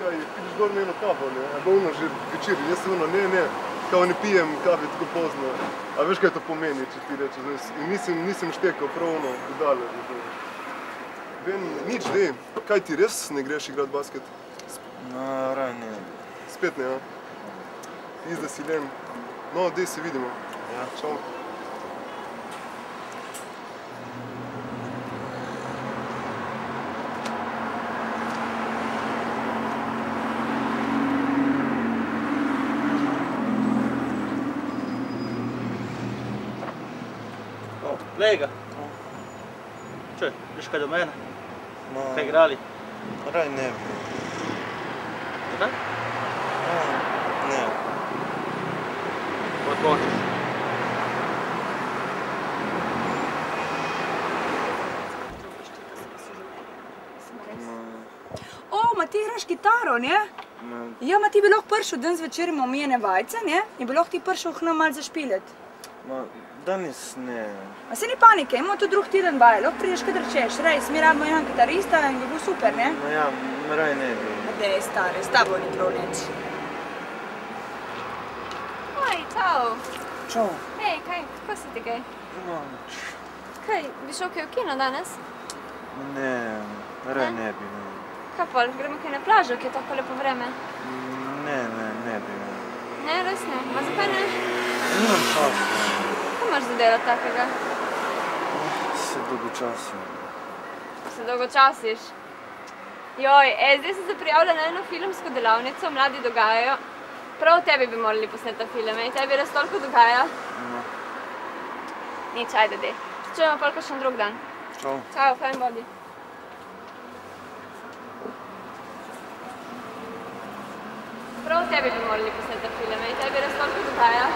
kaj, pideš gor na eno kavo, ne, a bo ono že večer, jaz se ono, ne, kao ne pijem kafe tako pozno, a veš kaj to pomeni, če ti rečeš, in nisem štekal prav ono, budale. Vem, nič, dej, kaj ti res ne greš igrat basket? No, raj ne. Spet ne, ja? Izda si len. No, dej se vidimo. Ja. Čau. Glej ga. Čuj, viš kaj do mene? Ma... Kaj igrali? Raj ne bi. Zakaj? Ne. Kot hočeš. O, ma ti igraš kitaro, ne? Ja, ma ti bi lahko prišel dan zvečer, imamo omijene vajce, ne? In bi lahko ti prišel k nam malo zašpilet. Ma, danes ne. Ma se ni panike, imamo tu drug teden vaje, lahko prideš, kadar češ. Res, mi rabimo jedan kitarista in bi bil super, ne? Ma ja, raj ne bi. Dej, stari, s tabo ni prav nič. Hej, čau. Čau. Hej, kaj, kako si ti kaj? No, Kaj, bi šel kaj v kino danes? ne, raj ne bi. Kaj pol, gremo kaj na plažo, ki je tako lepo vreme? Ne bi. Ne, res ne. Ma zakaj ne? Nimam časa. Kaj imaš za delati takega? Se dolgočasim. Se dolgočasiš? Joj, zdaj sem se prijavila na eno filmsko delavnico, Mladi dogajajo. Prav tebi bi morali posneti ta film, tebi res toliko dogaja. No. Nič, ajde, dej. Čujemo pol kakšen drug dan. Čau. Čau, fajn bodi. Prav tebi bi morali posneti ta film, tebi res toliko dogaja.